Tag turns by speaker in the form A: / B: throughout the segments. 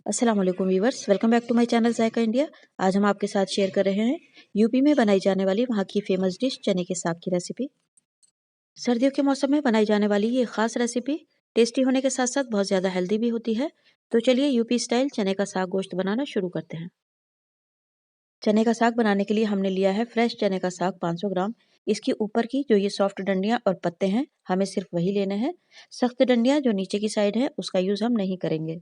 A: अस्सलाम वालेकुम viewers, welcome back to my channel Zaika India. आज हम आपके साथ शेयर कर रहे हैं यूपी में बनाई जाने वाली वहाँ की फेमस डिश चने के साग की रेसिपी। सर्दियों के मौसम में बनाई जाने वाली ये खास रेसिपी टेस्टी होने के साथ साथ बहुत ज़्यादा हेल्दी भी होती है। तो चलिए यूपी स्टाइल चने का साग गोश्त बनाना शुरू करते हैं। चने का साग बनाने के लिए हमने लिया है फ्रेश चने का साग 500 ग्राम। इसके ऊपर की जो ये सॉफ्ट डंडियाँ और पत्ते हैं हमें सिर्फ वही लेने हैं। सख्त डंडियाँ जो नीचे की साइड है उसका यूज़ हम नहीं करेंगे।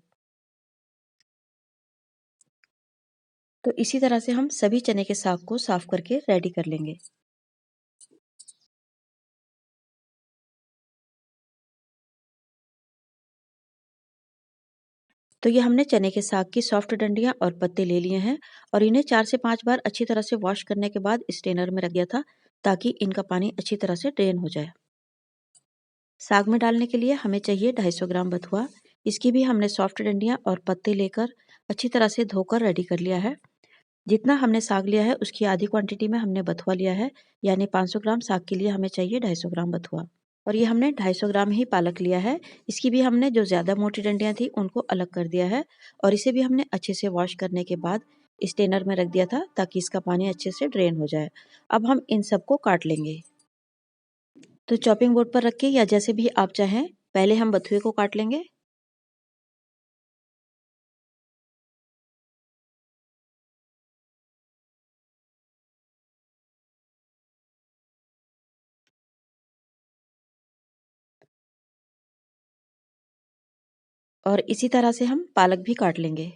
A: तो इसी तरह से हम सभी चने के साग को साफ करके रेडी कर लेंगे। तो ये हमने चने के साग की सॉफ्ट डंडियाँ और पत्ते ले लिए हैं और इन्हें 4 से 5 बार अच्छी तरह से वॉश करने के बाद स्ट्रेनर में रख दिया था ताकि इनका पानी अच्छी तरह से ड्रेन हो जाए। साग में डालने के लिए हमें चाहिए 250 ग्राम बथुआ। इसकी भी हमने सॉफ्ट डंडियाँ और पत्ते लेकर अच्छी तरह से धोकर रेडी कर लिया है। जितना हमने साग लिया है उसकी आधी क्वांटिटी में हमने बथुआ लिया है, यानी 500 ग्राम साग के लिए हमें चाहिए 250 ग्राम बथुआ। और ये हमने 250 ग्राम ही पालक लिया है। इसकी भी हमने जो ज़्यादा मोटी डंडियाँ थी उनको अलग कर दिया है और इसे भी हमने अच्छे से वॉश करने के बाद स्ट्रेनर में रख दिया था ताकि इसका पानी अच्छे से ड्रेन हो जाए। अब हम इन सबको काट लेंगे। तो चॉपिंग बोर्ड पर रख के या जैसे भी आप चाहें, पहले हम बथुए को काट लेंगे। और इसी तरह से हम पालक भी काट लेंगे।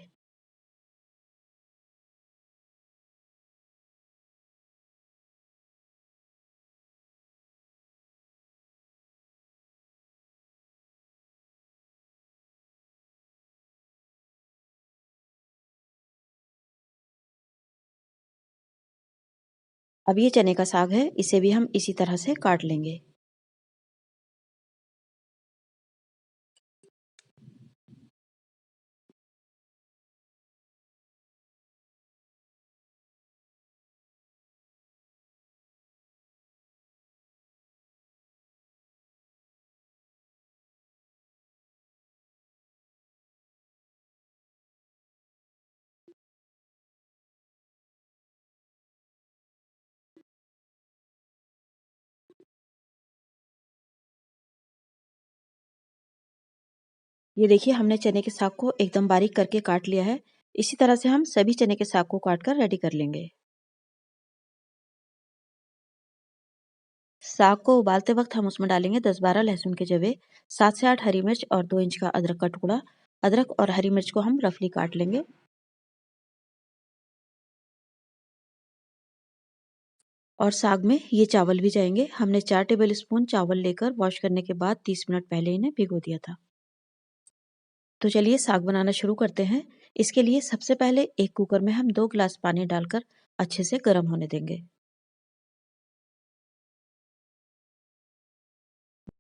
A: अब ये चने का साग है, इसे भी हम इसी तरह से काट लेंगे। ये देखिए हमने चने के साग को एकदम बारीक करके काट लिया है। इसी तरह से हम सभी चने के साग को काट कर रेडी कर लेंगे। साग को उबालते वक्त हम उसमें डालेंगे 10-12 लहसुन के जवे, 7 से 8 हरी मिर्च और 2 इंच का अदरक का टुकड़ा। अदरक और हरी मिर्च को हम रफली काट लेंगे। और साग में ये चावल भी जाएंगे। हमने 4 टेबल स्पून चावल लेकर वॉश करने के बाद 30 मिनट पहले इन्हें भिगो दिया था। तो चलिए साग बनाना शुरू करते हैं। इसके लिए सबसे पहले एक कुकर में हम 2 गिलास पानी डालकर अच्छे से गर्म होने देंगे।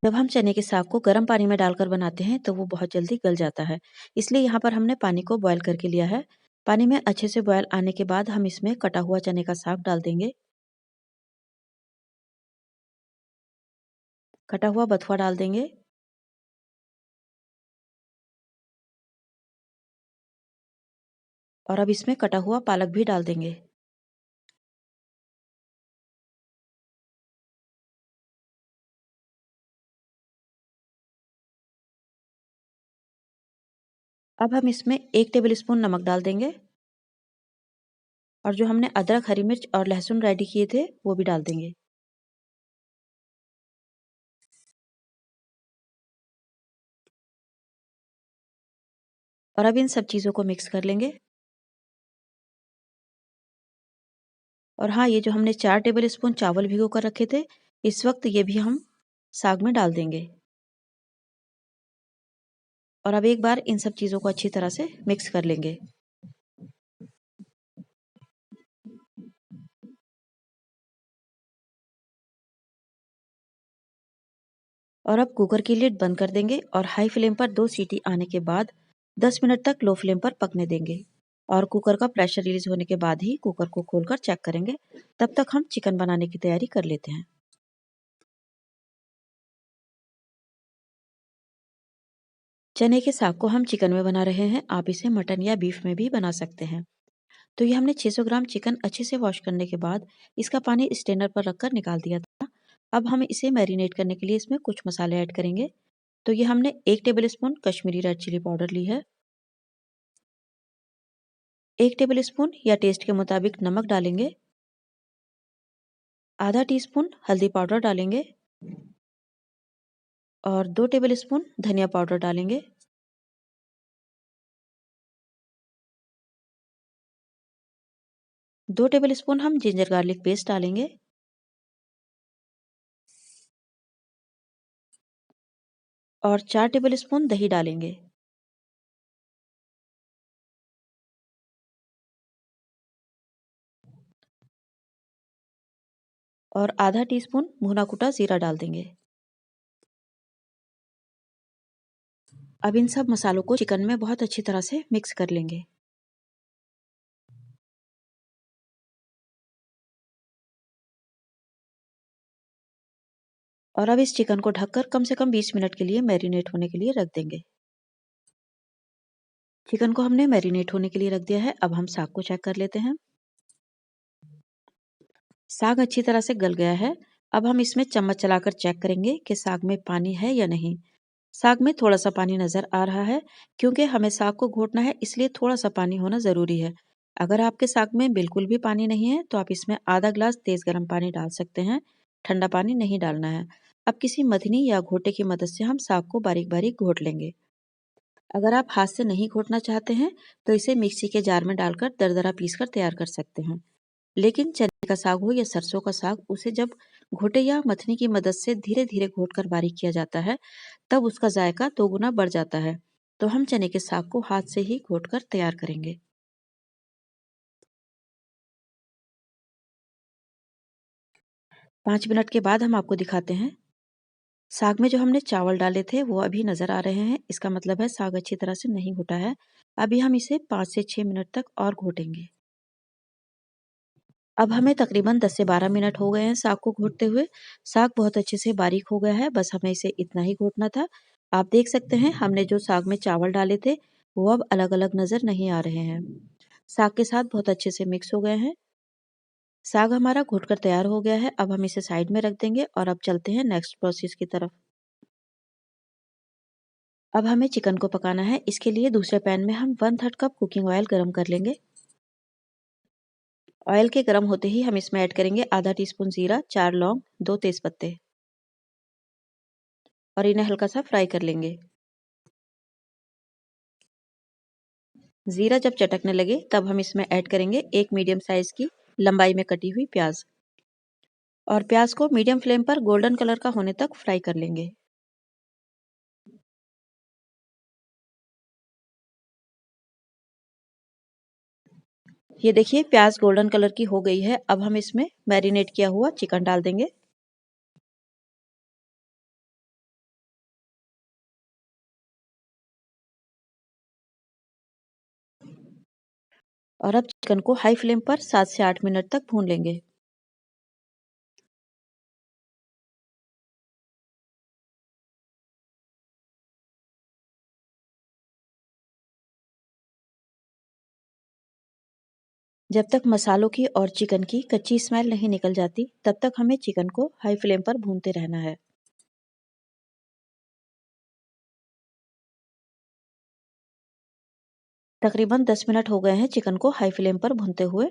A: जब हम चने के साग को गर्म पानी में डालकर बनाते हैं तो वो बहुत जल्दी गल जाता है। इसलिए यहाँ पर हमने पानी को बॉयल करके लिया है। पानी में अच्छे से बॉयल आने के बाद हम इसमें कटा हुआ चने का साग डाल देंगे। कटा हुआ बथुआ डाल देंगे। और अब इसमें कटा हुआ पालक भी डाल देंगे। अब हम इसमें 1 टेबल स्पून नमक डाल देंगे। और जो हमने अदरक, हरी मिर्च और लहसुन रेडी किए थे वो भी डाल देंगे। और अब इन सब चीज़ों को मिक्स कर लेंगे। और हाँ, ये जो हमने 4 टेबल स्पून चावल भिगो कर रखे थे, इस वक्त ये भी हम साग में डाल देंगे। और अब एक बार इन सब चीज़ों को अच्छी तरह से मिक्स कर लेंगे। और अब कुकर की लिड बंद कर देंगे और हाई फ्लेम पर 2 सीटी आने के बाद 10 मिनट तक लो फ्लेम पर पकने देंगे। और कुकर का प्रेशर रिलीज होने के बाद ही कुकर को खोलकर चेक करेंगे। तब तक हम चिकन बनाने की तैयारी कर लेते हैं। चने के साग को हम चिकन में बना रहे हैं, आप इसे मटन या बीफ में भी बना सकते हैं। तो ये हमने 600 ग्राम चिकन अच्छे से वॉश करने के बाद इसका पानी स्ट्रेनर पर रखकर निकाल दिया था। अब हम इसे मैरिनेट करने के लिए इसमें कुछ मसाले ऐड करेंगे। तो ये हमने 1 tablespoon Kashmiri red chilli powder ली है, 1 टेबल स्पून या टेस्ट के मुताबिक नमक डालेंगे, आधा टीस्पून हल्दी पाउडर डालेंगे और 2 टेबल स्पून धनिया पाउडर डालेंगे। 2 टेबल स्पून हम जिंजर गार्लिक पेस्ट डालेंगे और 4 टेबल स्पून दही डालेंगे। और आधा टीस्पून भुना कुटा जीरा डाल देंगे। अब इन सब मसालों को चिकन में बहुत अच्छी तरह से मिक्स कर लेंगे। और अब इस चिकन को ढककर कम से कम 20 मिनट के लिए मैरिनेट होने के लिए रख देंगे। चिकन को हमने मैरिनेट होने के लिए रख दिया है। अब हम साग को चेक कर लेते हैं। साग अच्छी तरह से गल गया है। अब हम इसमें चम्मच चलाकर चेक करेंगे कि साग में पानी है या नहीं। साग में थोड़ा सा पानी नजर आ रहा है। क्योंकि हमें साग को घोटना है, इसलिए थोड़ा सा पानी होना जरूरी है। अगर आपके साग में बिल्कुल भी पानी नहीं है तो आप इसमें आधा ग्लास तेज गर्म पानी डाल सकते हैं। ठंडा पानी नहीं डालना है। अब किसी मथनी या घोटे की मदद से हम साग को बारीक बारीक घोट लेंगे। अगर आप हाथ से नहीं घोटना चाहते हैं तो इसे मिक्सी के जार में डालकर दरदरा पीस कर तैयार कर सकते हैं। लेकिन चने का साग हो या सरसों का साग, उसे जब घोटे या मथनी की मदद से धीरे धीरे घोट कर बारीक किया जाता है तब उसका जायका 2 गुना बढ़ जाता है। तो हम चने के साग को हाथ से ही घोट कर तैयार करेंगे। 5 मिनट के बाद हम आपको दिखाते हैं। साग में जो हमने चावल डाले थे वो अभी नजर आ रहे हैं, इसका मतलब है साग अच्छी तरह से नहीं घुटा है। अभी हम इसे 5 से 6 मिनट तक और घोटेंगे। अब हमें तकरीबन 10 से 12 मिनट हो गए हैं साग को घोटते हुए। साग बहुत अच्छे से बारीक हो गया है, बस हमें इसे इतना ही घोटना था। आप देख सकते हैं हमने जो साग में चावल डाले थे वो अब अलग अलग नजर नहीं आ रहे हैं। साग के साथ बहुत अच्छे से मिक्स हो गए हैं। साग हमारा घुट कर तैयार हो गया है। अब हम इसे साइड में रख देंगे और अब चलते हैं नेक्स्ट प्रोसेस की तरफ। अब हमें चिकन को पकाना है। इसके लिए दूसरे पैन में हम 1/3 कप कुकिंग ऑयल गर्म कर लेंगे। ऑयल के गर्म होते ही हम इसमें ऐड करेंगे आधा टीस्पून जीरा, 4 लौंग, 2 तेज पत्ते और इन्हें हल्का सा फ्राई कर लेंगे। जीरा जब चटकने लगे तब हम इसमें ऐड करेंगे एक मीडियम साइज की लंबाई में कटी हुई प्याज और प्याज को मीडियम फ्लेम पर गोल्डन कलर का होने तक फ्राई कर लेंगे। ये देखिए प्याज गोल्डन कलर की हो गई है। अब हम इसमें मैरिनेट किया हुआ चिकन डाल देंगे और अब चिकन को हाई फ्लेम पर 7 से 8 मिनट तक भून लेंगे। जब तक मसालों की और चिकन की कच्ची स्मेल नहीं निकल जाती तब तक हमें चिकन को हाई फ्लेम पर भूनते रहना है। तकरीबन 10 मिनट हो गए हैं चिकन को हाई फ्लेम पर भूनते हुए।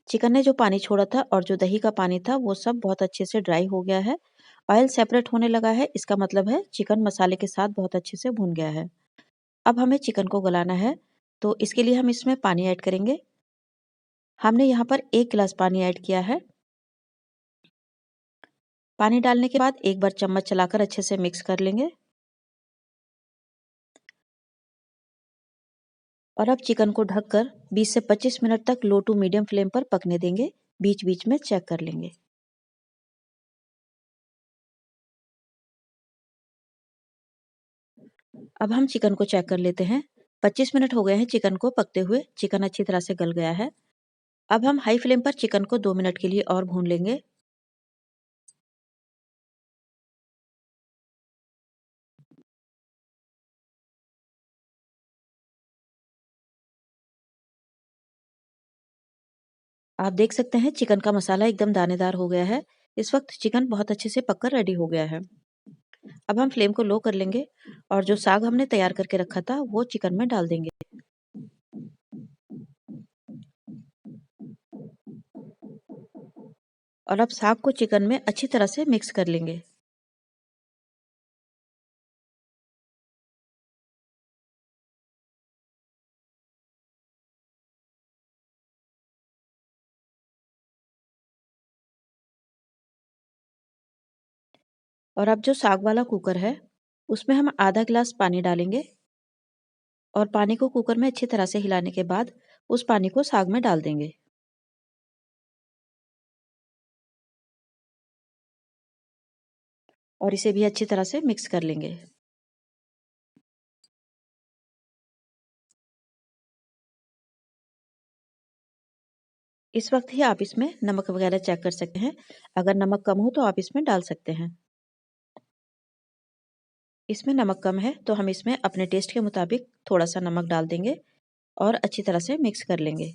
A: चिकन ने जो पानी छोड़ा था और जो दही का पानी था वो सब बहुत अच्छे से ड्राई हो गया है। ऑयल सेपरेट होने लगा है, इसका मतलब है चिकन मसाले के साथ बहुत अच्छे से भून गया है। अब हमें चिकन को गलाना है, तो इसके लिए हम इसमें पानी ऐड करेंगे। हमने यहाँ पर 1 गिलास पानी ऐड किया है। पानी डालने के बाद एक बार चम्मच चलाकर अच्छे से मिक्स कर लेंगे और अब चिकन को ढककर 20 से 25 मिनट तक लो टू मीडियम फ्लेम पर पकने देंगे। बीच बीच में चेक कर लेंगे। अब हम चिकन को चेक कर लेते हैं। 25 मिनट हो गए हैं चिकन को पकते हुए। चिकन अच्छी तरह से गल गया है। अब हम हाई फ्लेम पर चिकन को 2 मिनट के लिए और भून लेंगे। आप देख सकते हैं चिकन का मसाला एकदम दानेदार हो गया है। इस वक्त चिकन बहुत अच्छे से पककर रेडी हो गया है। अब हम फ्लेम को लो कर लेंगे और जो साग हमने तैयार करके रखा था वो चिकन में डाल देंगे। और अब साग को चिकन में अच्छी तरह से मिक्स कर लेंगे। और अब जो साग वाला कुकर है उसमें हम आधा गिलास पानी डालेंगे और पानी को कुकर में अच्छी तरह से हिलाने के बाद उस पानी को साग में डाल देंगे। और इसे भी अच्छी तरह से मिक्स कर लेंगे। इस वक्त ही आप इसमें नमक वगैरह चेक कर सकते हैं। अगर नमक कम हो तो आप इसमें डाल सकते हैं। इसमें नमक कम है तो हम इसमें अपने टेस्ट के मुताबिक थोड़ा सा नमक डाल देंगे और अच्छी तरह से मिक्स कर लेंगे।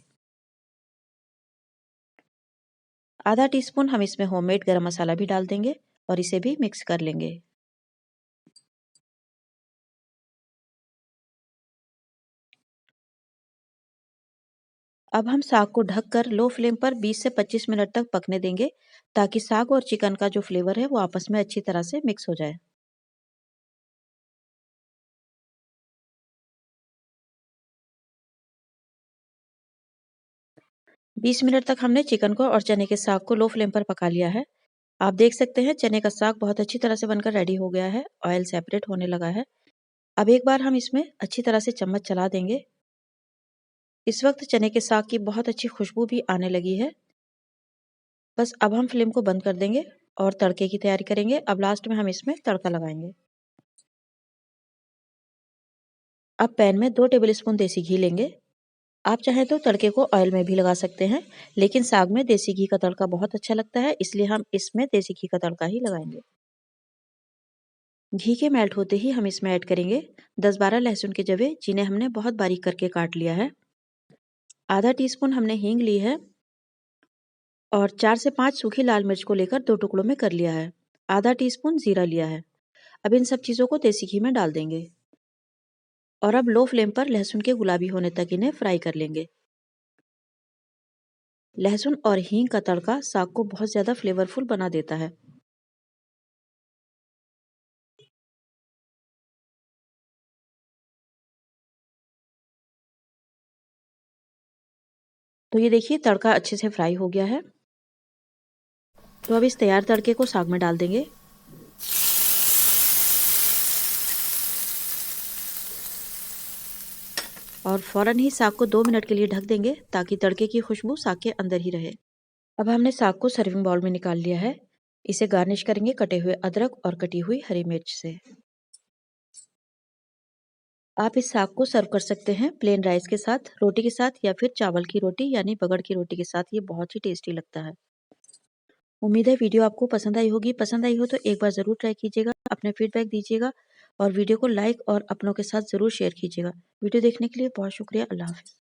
A: आधा टीस्पून हम इसमें होममेड गरम मसाला भी डाल देंगे और इसे भी मिक्स कर लेंगे। अब हम साग को ढककर लो फ्लेम पर 20 से 25 मिनट तक पकने देंगे ताकि साग और चिकन का जो फ्लेवर है वो आपस में अच्छी तरह से मिक्स हो जाए। 20 मिनट तक हमने चिकन को और चने के साग को लो फ्लेम पर पका लिया है। आप देख सकते हैं चने का साग बहुत अच्छी तरह से बनकर रेडी हो गया है, ऑयल सेपरेट होने लगा है। अब एक बार हम इसमें अच्छी तरह से चम्मच चला देंगे। इस वक्त चने के साग की बहुत अच्छी खुशबू भी आने लगी है। बस अब हम फ्लेम को बंद कर देंगे और तड़के की तैयारी करेंगे। अब लास्ट में हम इसमें तड़का लगाएंगे। अब पैन में 2 टेबल स्पून देसी घी लेंगे। आप चाहें तो तड़के को ऑयल में भी लगा सकते हैं, लेकिन साग में देसी घी का तड़का बहुत अच्छा लगता है, इसलिए हम इसमें देसी घी का तड़का ही लगाएंगे। घी के मेल्ट होते ही हम इसमें ऐड करेंगे 10-12 लहसुन के जवे जिन्हें हमने बहुत बारीक करके काट लिया है। आधा टीस्पून हमने हींग ली है और 4 से 5 सूखी लाल मिर्च को लेकर 2 टुकड़ों में कर लिया है। आधा टीस्पून जीरा लिया है। अब इन सब चीज़ों को देसी घी में डाल देंगे और अब लो फ्लेम पर लहसुन के गुलाबी होने तक इन्हें फ्राई कर लेंगे। लहसुन और हींग का तड़का साग को बहुत ज़्यादा फ्लेवरफुल बना देता है। तो ये देखिए तड़का अच्छे से फ्राई हो गया है। तो अब इस तैयार तड़के को साग में डाल देंगे और फौरन ही साग को 2 मिनट के लिए ढक देंगे ताकि तड़के की खुशबू साग के अंदर ही रहे। अब हमने साग को सर्विंग बाउल में निकाल लिया है। इसे गार्निश करेंगे कटे हुए अदरक और कटी हुई हरी मिर्च से। आप इस साग को सर्व कर सकते हैं प्लेन राइस के साथ, रोटी के साथ या फिर चावल की रोटी यानी बगड़ की रोटी के साथ। ये बहुत ही टेस्टी लगता है। उम्मीद है वीडियो आपको पसंद आई होगी। पसंद आई हो तो एक बार ज़रूर ट्राई कीजिएगा, अपने फीडबैक दीजिएगा और वीडियो को लाइक और अपनों के साथ ज़रूर शेयर कीजिएगा। वीडियो देखने के लिए बहुत शुक्रिया। अल्लाह हाफ़िज़।